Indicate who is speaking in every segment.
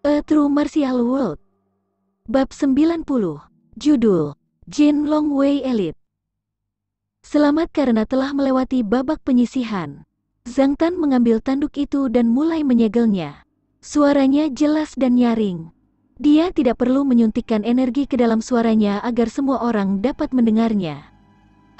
Speaker 1: A True Martial World. Bab 90. Judul, Jin Longwei Elite. Selamat karena telah melewati babak penyisihan. Zhang Tan mengambil tanduk itu dan mulai menyegelnya. Suaranya jelas dan nyaring. Dia tidak perlu menyuntikkan energi ke dalam suaranya agar semua orang dapat mendengarnya.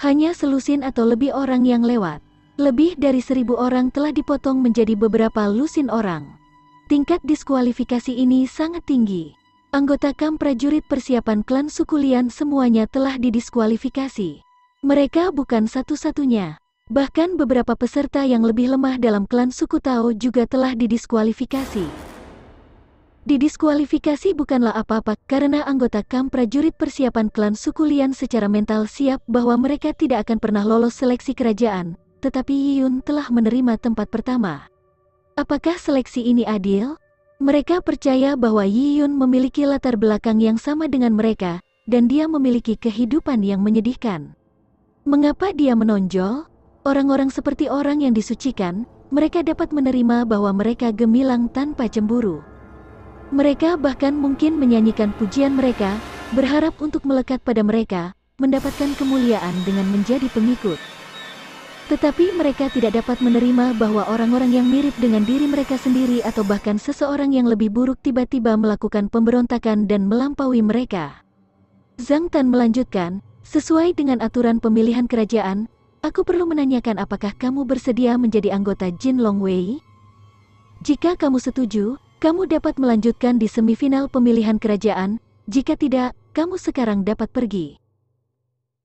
Speaker 1: Hanya selusin atau lebih orang yang lewat. Lebih dari 1000 orang telah dipotong menjadi beberapa lusin orang. Tingkat diskualifikasi ini sangat tinggi. Anggota kamp prajurit persiapan klan suku Lian semuanya telah didiskualifikasi. Mereka bukan satu-satunya. Bahkan beberapa peserta yang lebih lemah dalam klan suku Tao juga telah didiskualifikasi. Didiskualifikasi bukanlah apa-apa karena anggota kamp prajurit persiapan klan suku Lian secara mental siap bahwa mereka tidak akan pernah lolos seleksi kerajaan, tetapi Yiyun telah menerima tempat pertama. Apakah seleksi ini adil? Mereka percaya bahwa Yiyun memiliki latar belakang yang sama dengan mereka, dan dia memiliki kehidupan yang menyedihkan. Mengapa dia menonjol? Orang-orang seperti orang yang disucikan, mereka dapat menerima bahwa mereka gemilang tanpa cemburu. Mereka bahkan mungkin menyanyikan pujian mereka, berharap untuk melekat pada mereka, mendapatkan kemuliaan dengan menjadi pengikut. Tetapi mereka tidak dapat menerima bahwa orang-orang yang mirip dengan diri mereka sendiri atau bahkan seseorang yang lebih buruk tiba-tiba melakukan pemberontakan dan melampaui mereka. Zhang Tan melanjutkan, sesuai dengan aturan pemilihan kerajaan, aku perlu menanyakan apakah kamu bersedia menjadi anggota Jin Longwei? Jika kamu setuju, kamu dapat melanjutkan di semifinal pemilihan kerajaan, jika tidak, kamu sekarang dapat pergi.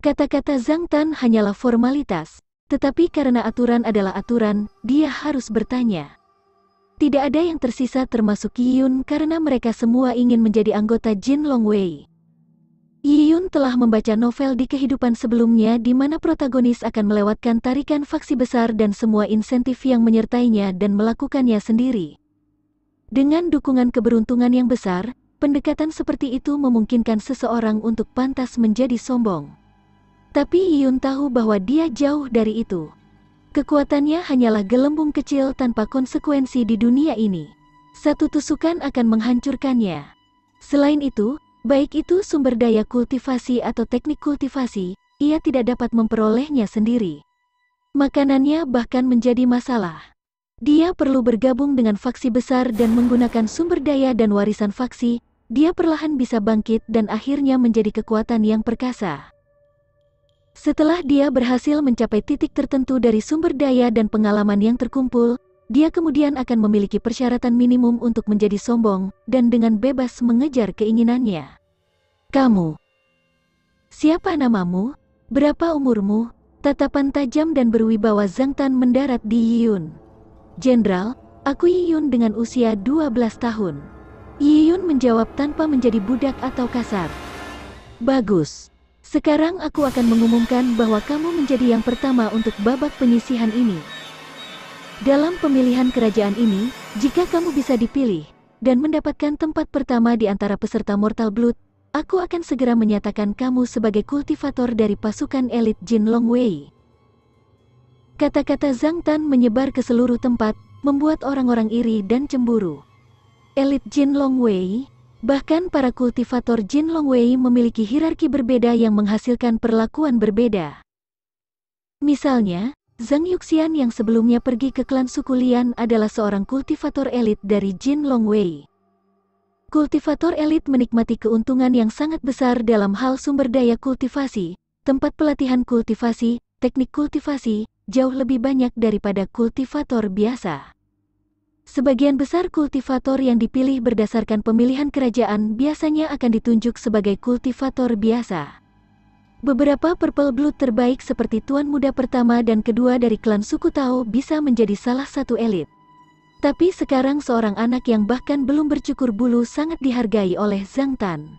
Speaker 1: Kata-kata Zhang Tan hanyalah formalitas. Tetapi karena aturan adalah aturan, dia harus bertanya. Tidak ada yang tersisa termasuk Yiyun karena mereka semua ingin menjadi anggota Jin Longwei. Yiyun telah membaca novel di kehidupan sebelumnya di mana protagonis akan melewatkan tarikan faksi besar dan semua insentif yang menyertainya dan melakukannya sendiri. Dengan dukungan keberuntungan yang besar, pendekatan seperti itu memungkinkan seseorang untuk pantas menjadi sombong. Tapi Yiyun tahu bahwa dia jauh dari itu. Kekuatannya hanyalah gelembung kecil tanpa konsekuensi di dunia ini. Satu tusukan akan menghancurkannya. Selain itu, baik itu sumber daya kultivasi atau teknik kultivasi, ia tidak dapat memperolehnya sendiri. Makanannya bahkan menjadi masalah. Dia perlu bergabung dengan faksi besar dan menggunakan sumber daya dan warisan faksi, dia perlahan bisa bangkit dan akhirnya menjadi kekuatan yang perkasa. Setelah dia berhasil mencapai titik tertentu dari sumber daya dan pengalaman yang terkumpul, dia kemudian akan memiliki persyaratan minimum untuk menjadi sombong, dan dengan bebas mengejar keinginannya. Kamu. Siapa namamu? Berapa umurmu? Tatapan tajam dan berwibawa Zhang Tan mendarat di Yiyun. Jenderal, aku Yiyun dengan usia 12 tahun. Yiyun menjawab tanpa menjadi budak atau kasar. Bagus. Sekarang aku akan mengumumkan bahwa kamu menjadi yang pertama untuk babak penyisihan ini. Dalam pemilihan kerajaan ini, jika kamu bisa dipilih, dan mendapatkan tempat pertama di antara peserta Mortal Blood, aku akan segera menyatakan kamu sebagai kultivator dari pasukan elit Jin Longwei. Kata-kata Zhang Tan menyebar ke seluruh tempat, membuat orang-orang iri dan cemburu. Elit Jin Longwei. Bahkan para kultivator Jin Longwei memiliki hierarki berbeda yang menghasilkan perlakuan berbeda. Misalnya, Zhang Yuxian yang sebelumnya pergi ke klan suku Lian adalah seorang kultivator elit dari Jin Longwei. Kultivator elit menikmati keuntungan yang sangat besar dalam hal sumber daya kultivasi, tempat pelatihan kultivasi, teknik kultivasi, jauh lebih banyak daripada kultivator biasa. Sebagian besar kultivator yang dipilih berdasarkan pemilihan kerajaan biasanya akan ditunjuk sebagai kultivator biasa. Beberapa Purple Blood terbaik seperti Tuan Muda pertama dan kedua dari klan suku Tao bisa menjadi salah satu elit. Tapi sekarang seorang anak yang bahkan belum bercukur bulu sangat dihargai oleh Zhang Tan.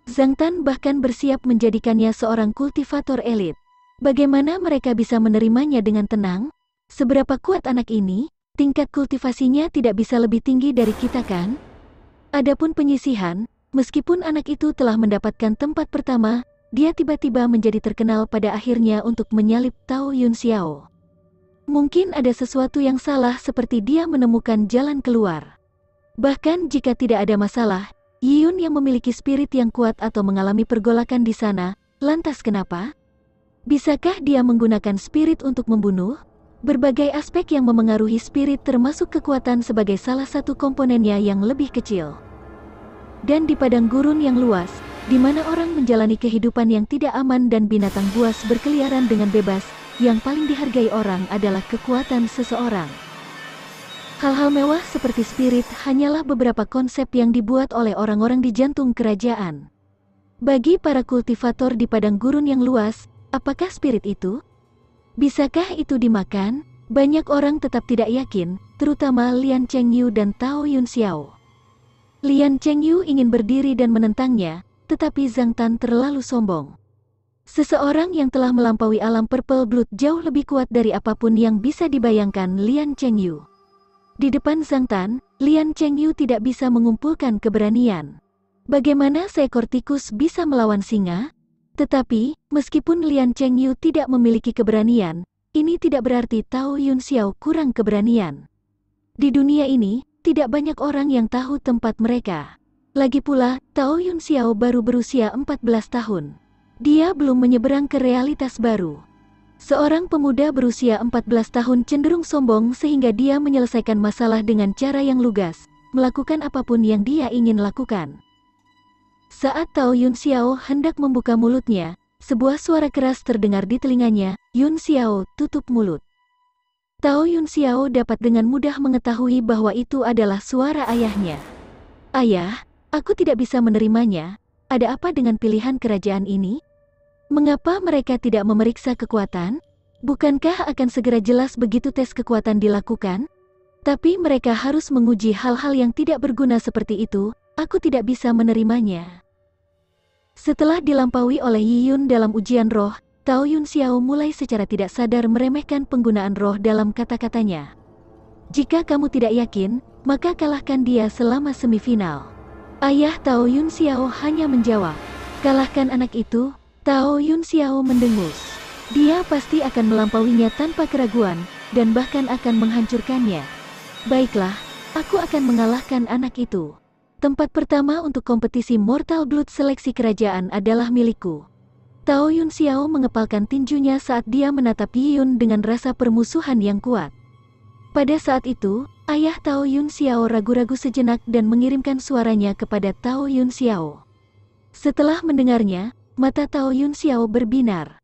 Speaker 1: Zhang Tan bahkan bersiap menjadikannya seorang kultivator elit. Bagaimana mereka bisa menerimanya dengan tenang? Seberapa kuat anak ini? Tingkat kultivasinya tidak bisa lebih tinggi dari kita kan? Adapun penyisihan, meskipun anak itu telah mendapatkan tempat pertama, dia tiba-tiba menjadi terkenal pada akhirnya untuk menyalip Tao Yun Xiao. Mungkin ada sesuatu yang salah seperti dia menemukan jalan keluar. Bahkan jika tidak ada masalah, Yiyun yang memiliki spirit yang kuat atau mengalami pergolakan di sana, lantas kenapa? Bisakah dia menggunakan spirit untuk membunuh? Berbagai aspek yang memengaruhi spirit termasuk kekuatan sebagai salah satu komponennya yang lebih kecil. Dan di padang gurun yang luas, di mana orang menjalani kehidupan yang tidak aman dan binatang buas berkeliaran dengan bebas, yang paling dihargai orang adalah kekuatan seseorang. Hal-hal mewah seperti spirit hanyalah beberapa konsep yang dibuat oleh orang-orang di jantung kerajaan. Bagi para kultivator di padang gurun yang luas, apakah spirit itu? Bisakah itu dimakan? Banyak orang tetap tidak yakin, terutama Lian Chengyu dan Tao Yunxiao. Lian Chengyu ingin berdiri dan menentangnya, tetapi Zhang Tan terlalu sombong. Seseorang yang telah melampaui alam Purple Blood jauh lebih kuat dari apapun yang bisa dibayangkan Lian Chengyu. Di depan Zhang Tan, Lian Chengyu tidak bisa mengumpulkan keberanian. Bagaimana seekor tikus bisa melawan singa? Tetapi, meskipun Lian Chengyu tidak memiliki keberanian, ini tidak berarti Tao Yunxiao kurang keberanian. Di dunia ini, tidak banyak orang yang tahu tempat mereka. Lagi pula, Tao Yunxiao baru berusia 14 tahun. Dia belum menyeberang ke realitas baru. Seorang pemuda berusia 14 tahun cenderung sombong sehingga dia menyelesaikan masalah dengan cara yang lugas, melakukan apapun yang dia ingin lakukan. Saat Tao Yunxiao hendak membuka mulutnya, sebuah suara keras terdengar di telinganya, "Yunxiao, tutup mulut." Tao Yunxiao dapat dengan mudah mengetahui bahwa itu adalah suara ayahnya. "Ayah, aku tidak bisa menerimanya. Ada apa dengan pilihan kerajaan ini? Mengapa mereka tidak memeriksa kekuatan? Bukankah akan segera jelas begitu tes kekuatan dilakukan? Tapi mereka harus menguji hal-hal yang tidak berguna seperti itu, aku tidak bisa menerimanya." Setelah dilampaui oleh Yiyun dalam ujian roh, Tao Yunxiao mulai secara tidak sadar meremehkan penggunaan roh dalam kata-katanya. "Jika kamu tidak yakin, maka kalahkan dia selama semifinal." Ayah Tao Yunxiao hanya menjawab, "Kalahkan anak itu." Tao Yunxiao mendengus. Dia pasti akan melampauinya tanpa keraguan, dan bahkan akan menghancurkannya. "Baiklah, aku akan mengalahkan anak itu. Tempat pertama untuk kompetisi Mortal Blood seleksi kerajaan adalah milikku." Tao Yunxiao mengepalkan tinjunya saat dia menatap Yiyun dengan rasa permusuhan yang kuat. Pada saat itu, ayah Tao Yunxiao ragu-ragu sejenak dan mengirimkan suaranya kepada Tao Yunxiao. Setelah mendengarnya, mata Tao Yunxiao berbinar.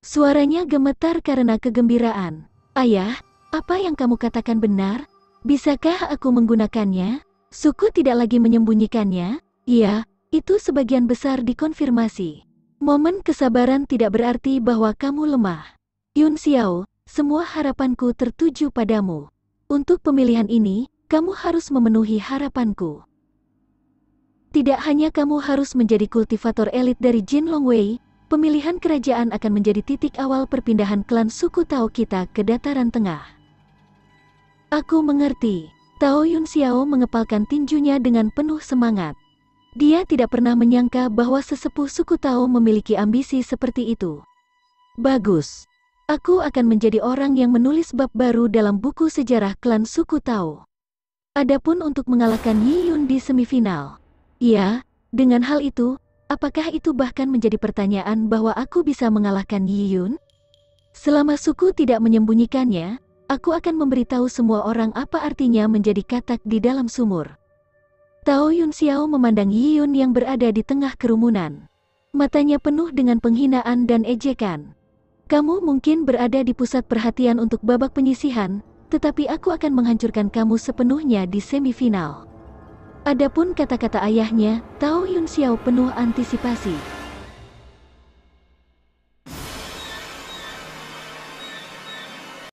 Speaker 1: Suaranya gemetar karena kegembiraan. "Ayah, apa yang kamu katakan benar? Bisakah aku menggunakannya? Suku tidak lagi menyembunyikannya." "Iya, itu sebagian besar dikonfirmasi. Momen kesabaran tidak berarti bahwa kamu lemah. Yunxiao, semua harapanku tertuju padamu. Untuk pemilihan ini, kamu harus memenuhi harapanku. Tidak hanya kamu harus menjadi kultivator elit dari Jin Longwei, pemilihan kerajaan akan menjadi titik awal perpindahan klan suku Tao kita ke dataran tengah." "Aku mengerti." Tao Yunxiao mengepalkan tinjunya dengan penuh semangat. Dia tidak pernah menyangka bahwa sesepuh suku Tao memiliki ambisi seperti itu. "Bagus. Aku akan menjadi orang yang menulis bab baru dalam buku sejarah klan suku Tao." Adapun untuk mengalahkan Yiyun di semifinal. Ya, dengan hal itu, apakah itu bahkan menjadi pertanyaan bahwa aku bisa mengalahkan Yiyun? Selama suku tidak menyembunyikannya, aku akan memberitahu semua orang apa artinya menjadi katak di dalam sumur. Tao Yunxiao memandang Yiyun yang berada di tengah kerumunan. Matanya penuh dengan penghinaan dan ejekan. "Kamu mungkin berada di pusat perhatian untuk babak penyisihan, tetapi aku akan menghancurkan kamu sepenuhnya di semifinal." Adapun kata-kata ayahnya, Tao Yunxiao penuh antisipasi.